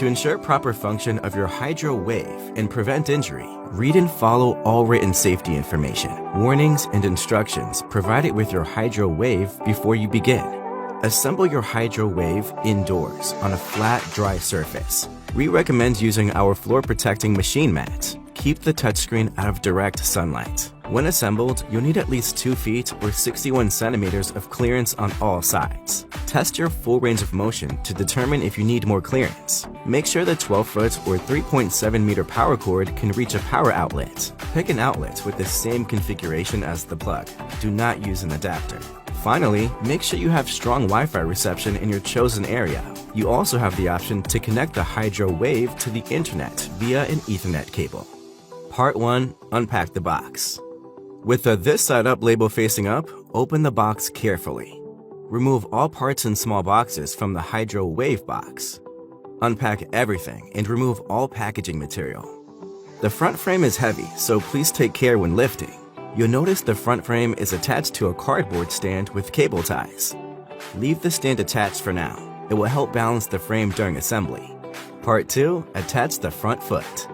To ensure proper function of your Hydrow Wave and prevent injury, read and follow all written safety information, warnings, and instructions provided with your Hydrow Wave before you begin. Assemble your Hydrow Wave indoors on a flat, dry surface. We recommend using our floor-protecting machine mat. Keep the touchscreen out of direct sunlight. When assembled, you'll need at least 2 feet or 61 centimeters of clearance on all sides. Test your full range of motion to determine if you need more clearance. Make sure the 12-foot or 3.7-meter power cord can reach a power outlet. Pick an outlet with the same configuration as the plug. Do not use an adapter. Finally, make sure you have strong Wi-Fi reception in your chosen area. You also have the option to connect the Hydrow Wave to the internet via an Ethernet cable. Part 1. Unpack the box. With the "This Side Up" label facing up, open the box carefully. Remove all parts in small boxes from the Hydrow Wave box. Unpack everything and remove all packaging material. The front frame is heavy, so please take care when lifting. You'll notice the front frame is attached to a cardboard stand with cable ties. Leave the stand attached for now. It will help balance the frame during assembly. Part 2. Attach the front foot.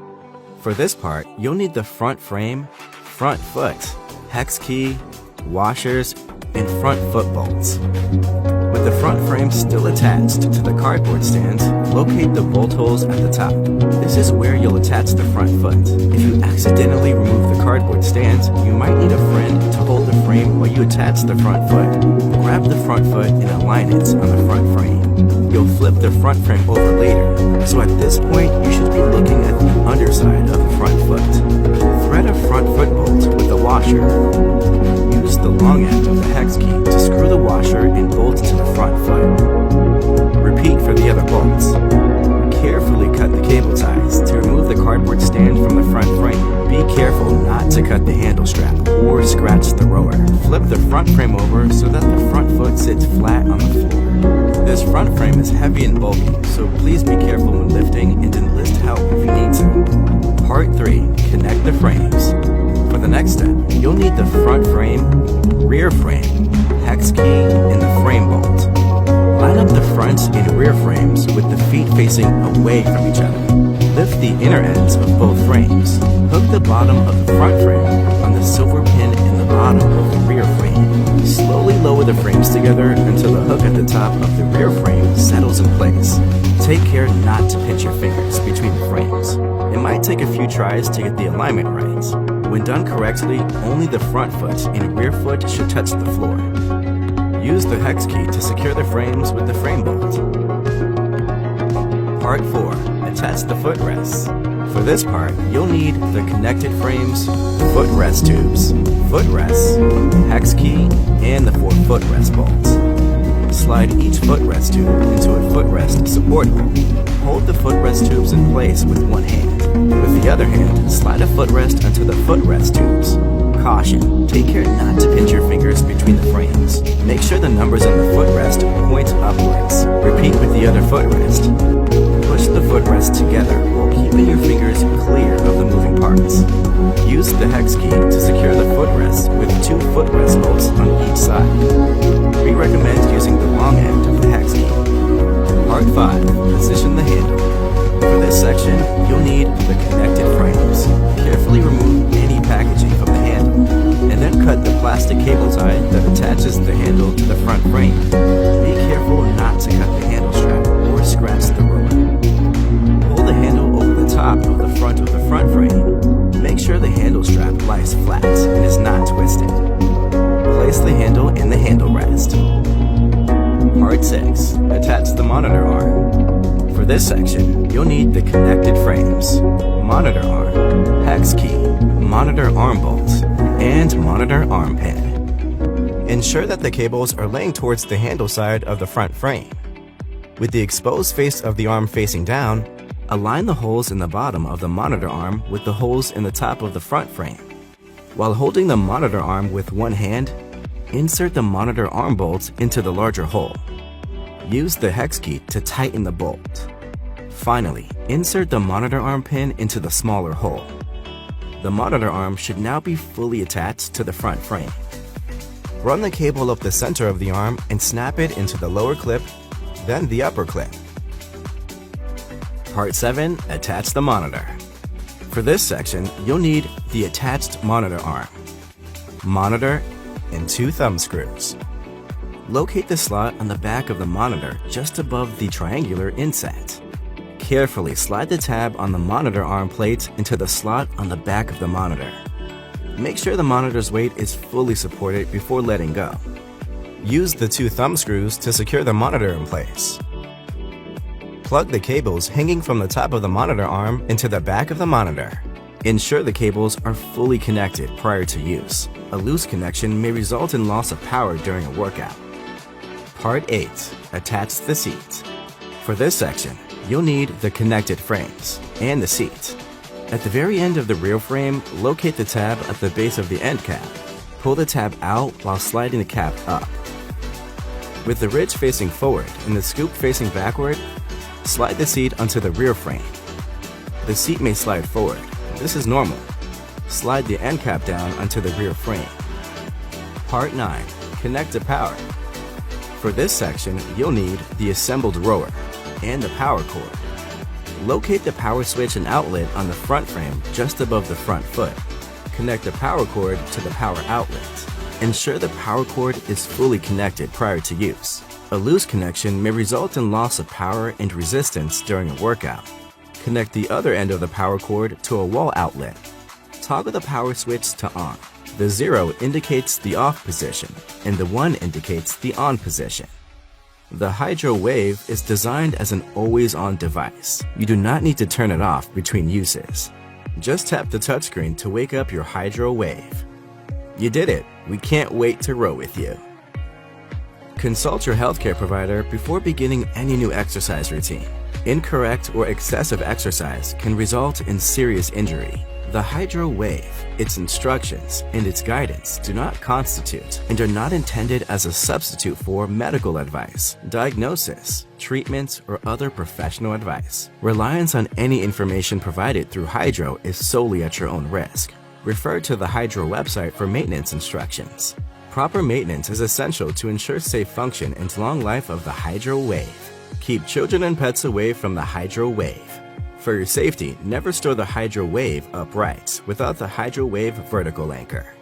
For this part, you'll need the front frame, front foot, hex key, washers, and front foot bolts. With the front frame still attached to the cardboard stand, locate the bolt holes at the top. This is where you'll attach the front foot. If you accidentally remove the cardboard stand, you might need a friend to hold the frame while you attach the front foot. Grab the front foot and align it on the front frame. You'll flip the front frame over later, so at this point you should be looking at the underside of the front foot. Thread a front foot bolt with a washer. Use the long end of the hex key to screw the washer and bolt to the front foot. Repeat for the other bolts. Carefully cut the cable ties to remove the cardboard stand from the front frame. Be careful not to cut the handle strap or scratch the roller. Flip the front frame over so that the front foot sits flat on the floor. This front frame is heavy and bulky, so please be careful when lifting and enlist help if you need to. Part 3. Connect the frames. For the next step, you'll need the front frame, rear frame, hex key, and the frame bolt. Line up the front and rear frames with the feet facing away from each other. Lift the inner ends of both frames. Hook the bottom of the front frame on the silver pin in the bottom of the rear frame. Slowly lower the frames together until the hook at the top of the rear frame settles in place. Take care not to pinch your fingers between the frames. It might take a few tries to get the alignment right. When done correctly, only the front foot and rear foot should touch the floor. Use the hex key to secure the frames with the frame bolt. Part 4. Attach the footrests. For this part, you'll need the connected frames, footrest tubes, footrests, hex key, and the 4 footrest bolts. Slide each footrest tube into a footrest support hole. Hold the footrest tubes in place with one hand. With the other hand, slide a footrest onto the footrest tubes. Caution, take care not to pinch your fingers between the frames. Make sure the numbers on the footrest point upwards. Repeat with the other footrest. Push the footrest together while keeping your fingers clear of the moving parts. Use the hex key to secure the footrest with 2 footrest bolts on each side. We recommend using the long end of the hex key. Part 5. Position the handle. For this section, you'll need the connected frames. Carefully remove any packaging from the handle, and then cut the plastic cable tie that attaches the handle to the front frame. Be careful not to cut the handle strap or scratch the roller. Pull the handle over the top of the front frame. Make sure the handle strap lies flat and is not twisted. Place the handle in the handle rest. Part 6. Attach the monitor arm. For this section, you'll need the connected frames, monitor arm, hex key, monitor arm bolt, and monitor arm pin. Ensure that the cables are laying towards the handle side of the front frame. With the exposed face of the arm facing down, align the holes in the bottom of the monitor arm with the holes in the top of the front frame. While holding the monitor arm with one hand, insert the monitor arm bolt into the larger hole. Use the hex key to tighten the bolt. Finally, insert the monitor arm pin into the smaller hole. The monitor arm should now be fully attached to the front frame. Run the cable up the center of the arm and snap it into the lower clip, then the upper clip. Part 7. Attach the monitor. For this section, you'll need the attached monitor arm, monitor, and 2 thumb screws. Locate the slot on the back of the monitor just above the triangular inset. Carefully slide the tab on the monitor arm plate into the slot on the back of the monitor. Make sure the monitor's weight is fully supported before letting go. Use the 2 thumb screws to secure the monitor in place. Plug the cables hanging from the top of the monitor arm into the back of the monitor. Ensure the cables are fully connected prior to use. A loose connection may result in loss of power during a workout. Part 8. Attach the seat. For this section, you'll need the connected frames and the seat. At the very end of the rear frame, locate the tab at the base of the end cap. Pull the tab out while sliding the cap up. With the ridge facing forward and the scoop facing backward, slide the seat onto the rear frame. The seat may slide forward. This is normal. Slide the end cap down onto the rear frame. Part 9. Connect to power. For this section, you'll need the assembled rower and the power cord. Locate the power switch and outlet on the front frame just above the front foot. Connect the power cord to the power outlet. Ensure the power cord is fully connected prior to use. A loose connection may result in loss of power and resistance during a workout. Connect the other end of the power cord to a wall outlet. Toggle the power switch to on. The 0 indicates the off position, and the 1 indicates the on position. The Hydrow Wave is designed as an always-on device. You do not need to turn it off between uses. Just tap the touchscreen to wake up your Hydrow Wave. You did it! We can't wait to row with you. Consult your healthcare provider before beginning any new exercise routine. Incorrect or excessive exercise can result in serious injury. The Hydrow Wave, its instructions, and its guidance do not constitute and are not intended as a substitute for medical advice, diagnosis, treatment, or other professional advice. Reliance on any information provided through Hydrow is solely at your own risk. Refer to the Hydrow website for maintenance instructions. Proper maintenance is essential to ensure safe function and long life of the Hydrow Wave. Keep children and pets away from the Hydrow Wave. For your safety, never store the Hydrow Wave upright without the Hydrow Wave vertical anchor.